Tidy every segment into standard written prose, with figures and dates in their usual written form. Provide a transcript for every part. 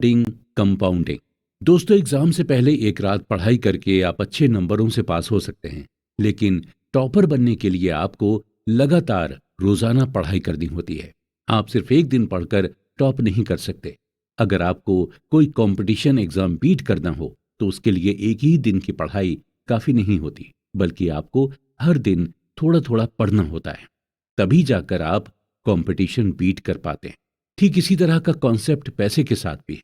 डिंग compounding. दोस्तों, exam से पहले एक रात पढ़ाई करके आप अच्छे नंबरों से पास हो सकते हैं, लेकिन टॉपर बनने के लिए आपको लगातार रोजाना पढ़ाई करनी होती है। आप सिर्फ एक दिन पढ़कर टॉप नहीं कर सकते। अगर आपको कोई कंपटीशन एग्जाम बीट करना हो तो उसके लिए एक ही दिन की पढ़ाई काफी नहीं होती, बल्कि आपको हर दिन थोड़ा थोड़ा पढ़ना होता है। तभी जाकर आप कंपटीशन बीट कर पाते हैं। ठीक इसी तरह का कॉन्सेप्ट पैसे के साथ भी है।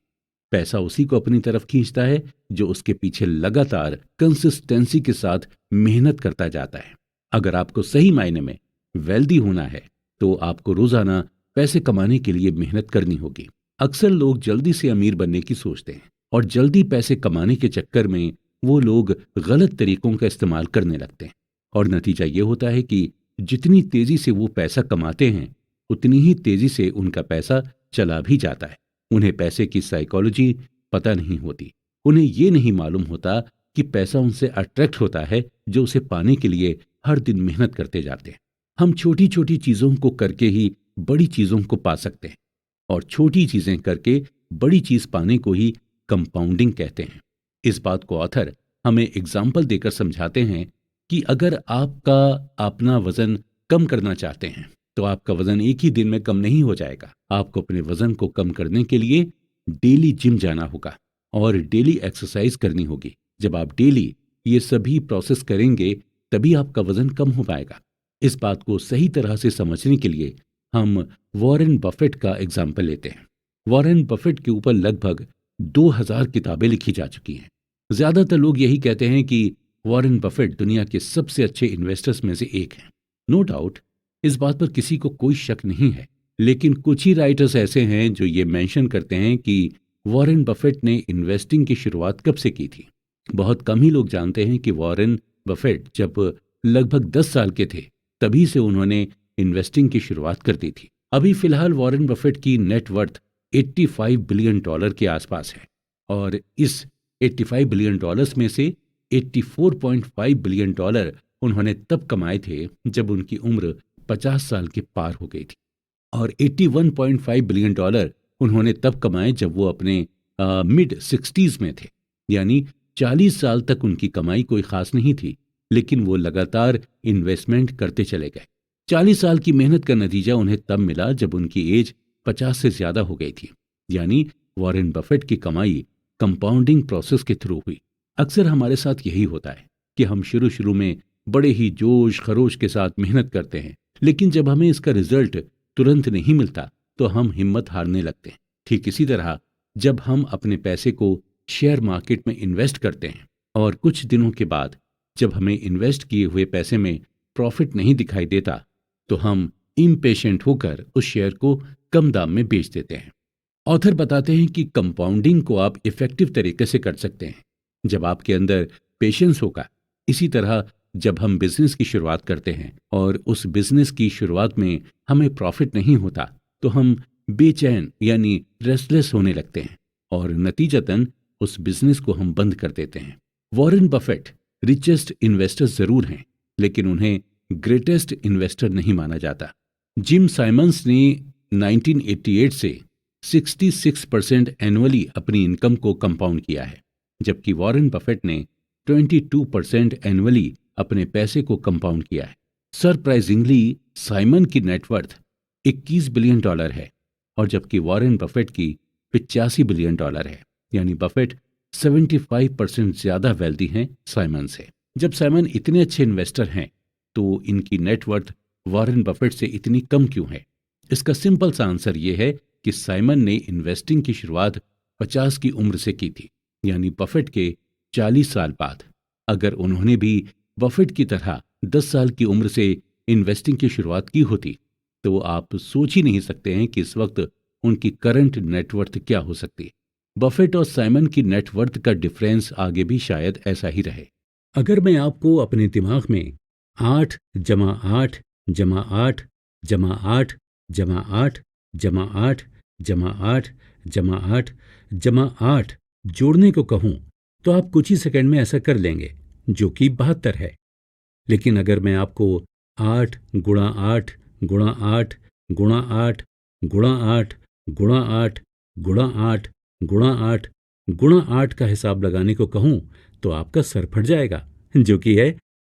पैसा उसी को अपनी तरफ खींचता है जो उसके पीछे लगातार कंसिस्टेंसी के साथ मेहनत करता जाता है। अगर आपको सही मायने में वेल्दी होना है तो आपको रोजाना पैसे कमाने के लिए मेहनत करनी होगी। अक्सर लोग जल्दी से अमीर बनने की सोचते हैं और जल्दी पैसे कमाने के चक्कर में वो लोग गलत तरीकों का इस्तेमाल करने लगते हैं, और नतीजा ये होता है कि जितनी तेजी से वो पैसा कमाते हैं उतनी ही तेजी से उनका पैसा चला भी जाता है। उन्हें पैसे की साइकोलॉजी पता नहीं होती। उन्हें ये नहीं मालूम होता कि पैसा उनसे अट्रैक्ट होता है जो उसे पाने के लिए हर दिन मेहनत करते जाते हैं। हम छोटी छोटी चीजों को करके ही बड़ी चीजों को पा सकते हैं, और छोटी चीजें करके बड़ी चीज पाने को ही कंपाउंडिंग कहते हैं। इस बात को ऑथर हमें एग्जाम्पल देकर समझाते हैं कि अगर आपका अपना वजन कम करना चाहते हैं तो आपका वजन एक ही दिन में कम नहीं हो जाएगा। आपको अपने वजन को कम करने के लिए डेली जिम जाना होगा और डेली एक्सरसाइज करनी होगी। जब आप डेली ये सभी प्रोसेस करेंगे तभी आपका वजन कम हो पाएगा। इस बात को सही तरह से समझने के लिए हम वॉरेन बफेट का एग्जाम्पल लेते हैं। वॉरेन बफेट के ऊपर लगभग 2000 किताबें लिखी जा चुकी हैं। ज्यादातर लोग यही कहते हैं कि वॉरेन बफेट दुनिया के सबसे अच्छे इन्वेस्टर्स में से एक हैं। नो डाउट, इस बात पर किसी को कोई शक नहीं है। लेकिन कुछ ही राइटर्स ऐसे हैं जो ये मेंशन करते हैं कि वॉरेन बफेट ने इन्वेस्टिंग की शुरुआत कब से की थी। बहुत कम ही लोग जानते हैं कि वॉरेन बफेट जब लगभग 10 साल के थे तभी से उन्होंने इन्वेस्टिंग की शुरुआत कर दी थी। अभी फिलहाल वॉरेन बफेट की नेटवर्थ $85 बिलियन के आसपास है, और इस $85 बिलियन में से $84.5 बिलियन उन्होंने तब कमाए थे जब उनकी उम्र 50 साल के पार हो गई थी, और $81.5 बिलियन उन्होंने तब कमाए जब वो अपने मिड 60s में थे। यानी 40 साल तक उनकी कमाई कोई खास नहीं थी, लेकिन वो लगातार इन्वेस्टमेंट करते चले गए। 40 साल की मेहनत का नतीजा उन्हें तब मिला जब उनकी एज 50 से ज्यादा हो गई थी। यानी वॉरेन बफेट की कमाई कंपाउंडिंग प्रोसेस के थ्रू हुई। अक्सर हमारे साथ यही होता है कि हम शुरू शुरू में बड़े ही जोश खरोश के साथ मेहनत करते हैं, लेकिन जब हमें इसका रिजल्ट तुरंत नहीं मिलता तो हम हिम्मत हारने लगते हैं। ठीक इसी तरह जब हम अपने पैसे को शेयर मार्केट में इन्वेस्ट करते हैं और कुछ दिनों के बाद जब हमें इन्वेस्ट किए हुए पैसे में प्रॉफिट नहीं दिखाई देता तो हम इम्पेशेंट होकर उस शेयर को कम दाम में बेच देते हैं। ऑथर बताते हैं कि कंपाउंडिंग को आप इफेक्टिव तरीके से कर सकते हैं जब आपके अंदर पेशेंस होगा। इसी तरह जब हम बिजनेस की शुरुआत करते हैं और उस बिजनेस की शुरुआत में हमें प्रॉफिट नहीं होता तो हम बेचैन यानी रेस्टलेस होने लगते हैं, और नतीजतन उस बिजनेस को हम बंद कर देते हैं। वॉरेन बफेट रिचेस्ट इन्वेस्टर जरूर हैं, लेकिन उन्हें ग्रेटेस्ट इन्वेस्टर नहीं माना जाता। जिम साइमंस ने 1988 से 66% एनुअली अपनी इनकम को कंपाउंड किया है, जबकि वॉरेन बफेट ने 22% एनुअली अपने पैसे को कंपाउंड किया है। सरप्राइजिंगली साइमन की नेटवर्थ $21 बिलियन है, और जबकि वॉरेन बफेट की $85 बिलियन है। यानी बफेट 75% ज्यादा वेल्दी हैं साइमन से। जब साइमन इतने अच्छे इन्वेस्टर हैं तो इनकी नेटवर्थ वॉरेन बफेट से इतनी कम क्यों है? इसका सिंपल सा आंसर यह है कि साइमन ने इन्वेस्टिंग की शुरुआत 50 की उम्र से की थी, यानी बफेट के 40 साल बाद। अगर उन्होंने भी बफेट की तरह 10 साल की उम्र से इन्वेस्टिंग की शुरुआत की होती तो आप सोच ही नहीं सकते हैं कि इस वक्त उनकी करंट नेटवर्थ क्या हो सकती है। बफेट और साइमन की नेटवर्थ का डिफरेंस आगे भी शायद ऐसा ही रहे। अगर मैं आपको अपने दिमाग में 8 जमा 8 जमा 8 जमा 8 जमा 8 जमा 8 जमा 8 जमा 8 जमा 8 जोड़ने को कहूं तो आप कुछ ही सेकंड में ऐसा कर लेंगे, जो कि 72 है। लेकिन अगर मैं आपको 8 गुणा 8 गुणा 8 गुणा 8 गुणा 8 गुणा 8 गुणा 8 गुणा 8 का हिसाब लगाने को कहूं तो आपका सर फट जाएगा, जो कि है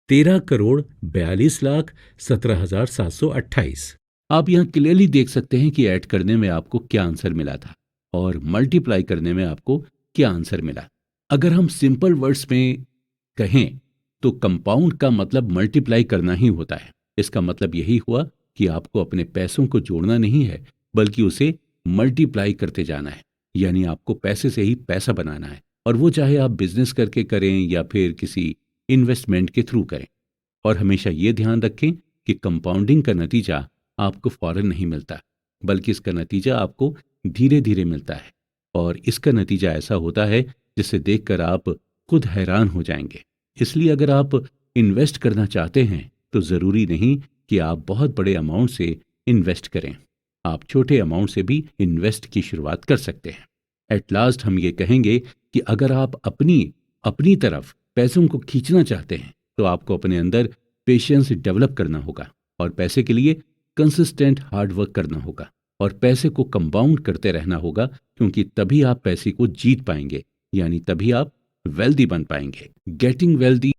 13 करोड़ 42 लाख 17,728। आप यहाँ क्लियरली देख सकते हैं कि ऐड करने में आपको क्या आंसर मिला था और मल्टीप्लाई करने में आपको क्या आंसर मिला। अगर हम सिंपल वर्ड्स में कहें तो कंपाउंड का मतलब मल्टीप्लाई करना ही होता है। इसका मतलब यही हुआ कि आपको अपने पैसों को जोड़ना नहीं है, बल्कि उसे मल्टीप्लाई करते जाना है। यानी आपको पैसे से ही पैसा बनाना है, और वो चाहे आप बिजनेस करके करें या फिर किसी इन्वेस्टमेंट के थ्रू करें। और हमेशा ये ध्यान रखें कि कंपाउंडिंग का नतीजा आपको फौरन नहीं मिलता, बल्कि इसका नतीजा आपको धीरे धीरे मिलता है। और इसका नतीजा ऐसा होता है जिसे देखकर आप खुद हैरान हो जाएंगे। इसलिए अगर आप इन्वेस्ट करना चाहते हैं तो ज़रूरी नहीं कि आप बहुत बड़े अमाउंट से इन्वेस्ट करें। आप छोटे अमाउंट से भी इन्वेस्ट की शुरुआत कर सकते हैं। एट लास्ट हम ये कहेंगे कि अगर आप अपनी अपनी तरफ पैसों को खींचना चाहते हैं तो आपको अपने अंदर पेशेंस डेवलप करना होगा, और पैसे के लिए कंसिस्टेंट हार्ड वर्क करना होगा, और पैसे को कंपाउंड करते रहना होगा, क्योंकि तभी आप पैसे को जीत पाएंगे, यानी तभी आप वेल्दी बन पाएंगे। Getting wealthy